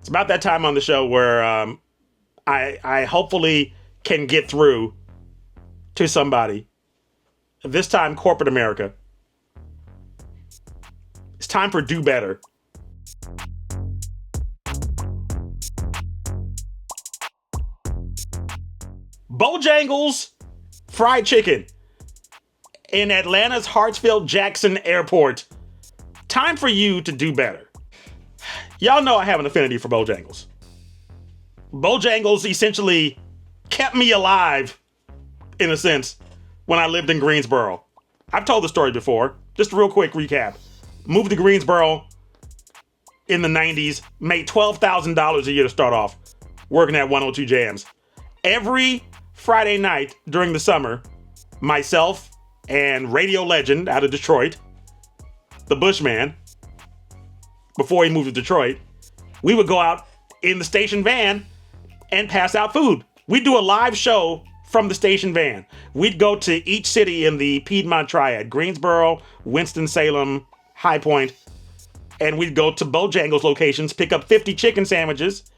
about that time on the show where I hopefully can get through to somebody. This time, corporate America. It's time for Do Better. Bojangles fried chicken in Atlanta's Hartsfield-Jackson Airport. Time for you to do better. Y'all know I have an affinity for Bojangles. Bojangles essentially kept me alive, in a sense, when I lived in Greensboro. I've told the story before. Just a real quick recap. Moved to Greensboro in the 90s, made $12,000 a year to start off, working at 102 Jams. Every Friday night during the summer, myself and radio legend out of Detroit, the Bushman, before he moved to Detroit, we would go out in the station van and pass out food. We'd do a live show from the station van. We'd go to each city in the Piedmont Triad, Greensboro, Winston-Salem, High Point, and we'd go to Bojangles locations, pick up 50 chicken sandwiches,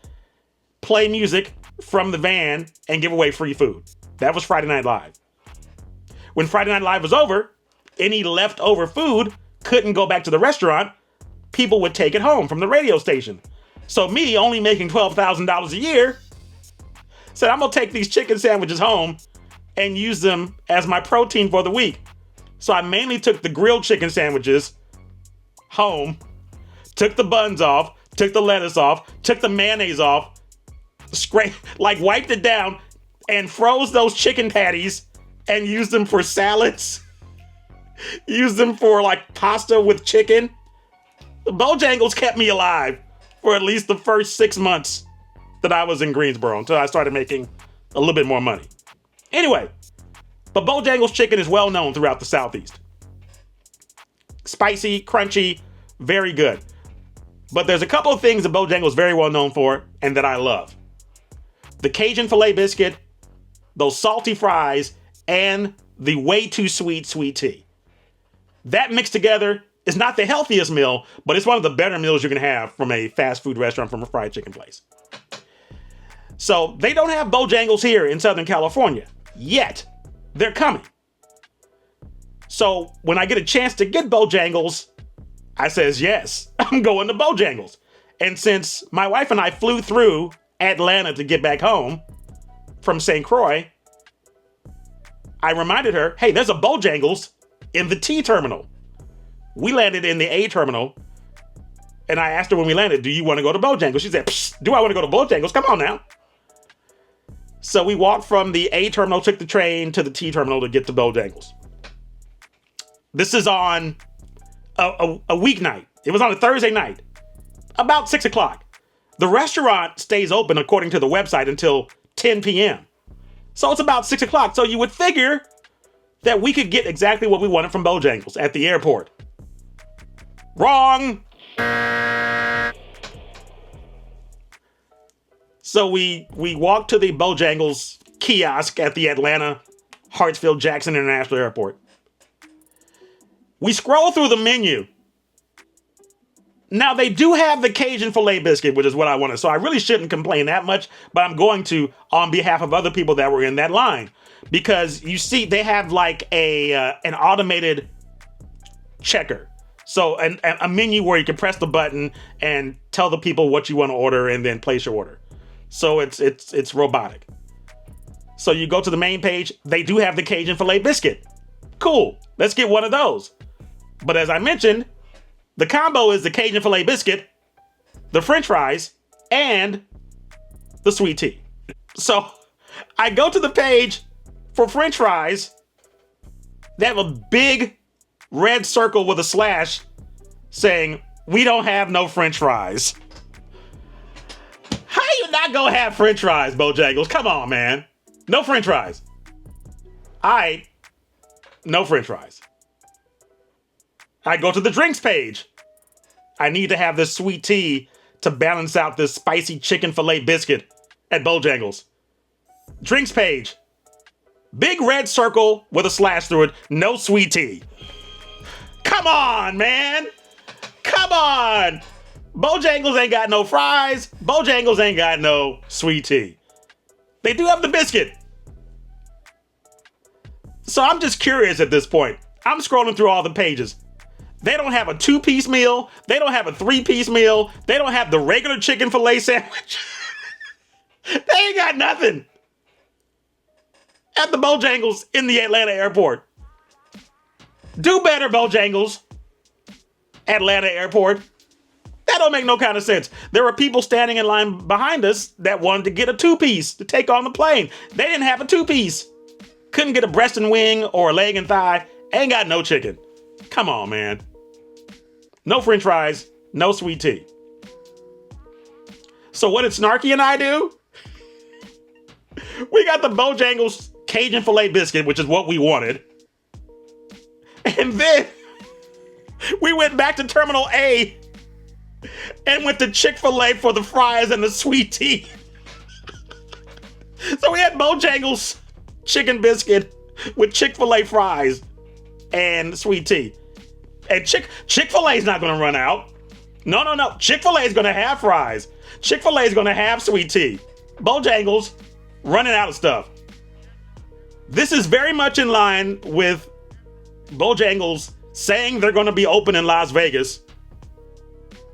play music from the van, and give away free food. That was Friday Night Live. When Friday Night Live was over, any leftover food couldn't go back to the restaurant. People would take it home from the radio station. So me, only making $12,000 a year, said I'm gonna take these chicken sandwiches home and use them as my protein for the week. So I mainly took the grilled chicken sandwiches home, took the buns off, took the lettuce off, took the mayonnaise off, wiped it down, and froze those chicken patties and used them for salads, used them for like pasta with chicken. The Bojangles kept me alive for at least the first 6 months that I was in Greensboro until I started making a little bit more money. Anyway, but Bojangles chicken is well known throughout the Southeast. Spicy, crunchy, very good. But there's a couple of things that Bojangles is very well known for and that I love. The Cajun filet biscuit, those salty fries, and the way too sweet tea. That mixed together is not the healthiest meal, but it's one of the better meals you can have from a fast food restaurant, from a fried chicken place. So they don't have Bojangles here in Southern California yet. They're coming. So when I get a chance to get Bojangles, I says, yes, I'm going to Bojangles. And since my wife and I flew through Atlanta to get back home from St. Croix, I reminded her, hey, there's a Bojangles in the T terminal. We landed in the A terminal, and I asked her when we landed, do you want to go to Bojangles? She said, do I want to go to Bojangles? Come on now. So we walked from the A terminal, took the train to the T terminal to get to Bojangles. This is on a weeknight. It was on a Thursday night, about 6 o'clock. The restaurant stays open, according to the website, until 10 p.m. So it's about 6 o'clock. So you would figure that we could get exactly what we wanted from Bojangles at the airport. Wrong. So we walked to the Bojangles kiosk at the Atlanta Hartsfield-Jackson International Airport. We scroll through the menu. Now, they do have the Cajun filet biscuit, which is what I wanted. So I really shouldn't complain that much, but I'm going to on behalf of other people that were in that line. Because you see, they have like an automated checker. So a menu where you can press the button and tell the people what you want to order and then place your order. So it's robotic. So you go to the main page. They do have the Cajun filet biscuit. Cool. Let's get one of those. But as I mentioned, the combo is the Cajun filet biscuit, the French fries, and the sweet tea. So I go to the page for French fries. They have a big red circle with a slash saying, we don't have no French fries. How you not gonna have French fries, Bojangles? Come on, man. No French fries. No French fries. I go to the drinks page. I need to have this sweet tea to balance out this spicy chicken filet biscuit at Bojangles. Drinks page. Big red circle with a slash through it. No sweet tea. Come on, man. Come on. Bojangles ain't got no fries. Bojangles ain't got no sweet tea. They do have the biscuit. So I'm just curious at this point. I'm scrolling through all the pages. They don't have a 2-piece meal. They don't have a 3-piece meal. They don't have the regular chicken filet sandwich. They ain't got nothing at the Bojangles in the Atlanta airport. Do better, Bojangles. Atlanta airport. That don't make no kind of sense. There were people standing in line behind us that wanted to get a 2-piece to take on the plane. They didn't have a 2-piece. Couldn't get a breast and wing or a leg and thigh. Ain't got no chicken. Come on, man. No french fries, no sweet tea. So what did Snarky and I do? We got the Bojangles Cajun filet biscuit, which is what we wanted. And then we went back to Terminal A and went to Chick-fil-A for the fries and the sweet tea. So we had Bojangles chicken biscuit with Chick-fil-A fries and sweet tea. And Chick-fil-A is not going to run out. No. Chick-fil-A is going to have fries. Chick-fil-A is going to have sweet tea. Bojangles running out of stuff. This is very much in line with Bojangles saying they're going to be open in Las Vegas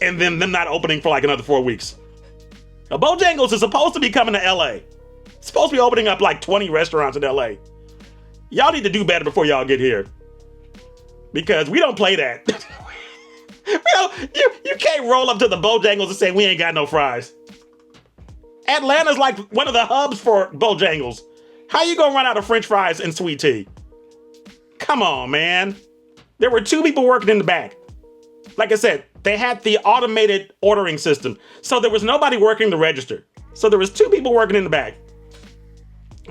and then them not opening for like another 4 weeks. Now, Bojangles is supposed to be coming to LA. It's supposed to be opening up like 20 restaurants in LA. Y'all need to do better before y'all get here. Because we don't play that. You can't roll up to the Bojangles and say we ain't got no fries. Atlanta's like one of the hubs for Bojangles. How you gonna run out of french fries and sweet tea? Come on, man. There were 2 people working in the back. Like I said, they had the automated ordering system. So there was nobody working the register. So there was 2 people working in the back.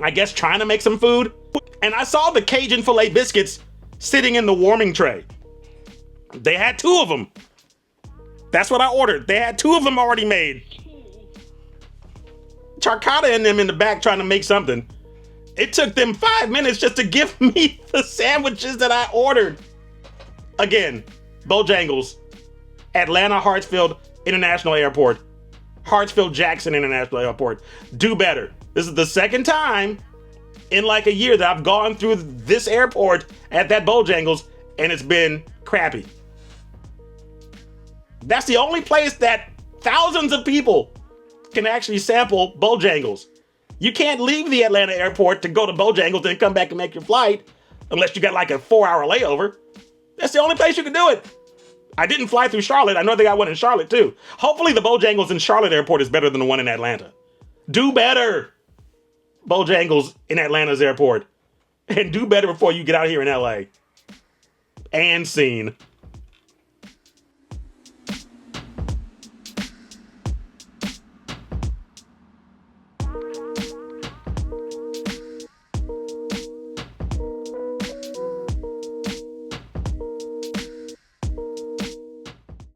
I guess trying to make some food. And I saw the Cajun filet biscuits sitting in the warming tray. They had 2 of them. That's what I ordered. They had 2 of them already made. Charcata and them in the back trying to make something. It took them 5 minutes just to give me the sandwiches that I ordered. Again, Bojangles, Atlanta Hartsfield International Airport, Hartsfield-Jackson International Airport. Do better. This is the second time in like a year that I've gone through this airport at that Bojangles and it's been crappy. That's the only place that thousands of people can actually sample Bojangles. You can't leave the Atlanta airport to go to Bojangles and come back and make your flight unless you got like a 4-hour layover. That's the only place you can do it. I didn't fly through Charlotte. I know they got one in Charlotte too. Hopefully the Bojangles in Charlotte airport is better than the one in Atlanta. Do better, Bojangles in Atlanta's airport. And do better before you get out here in LA. And scene.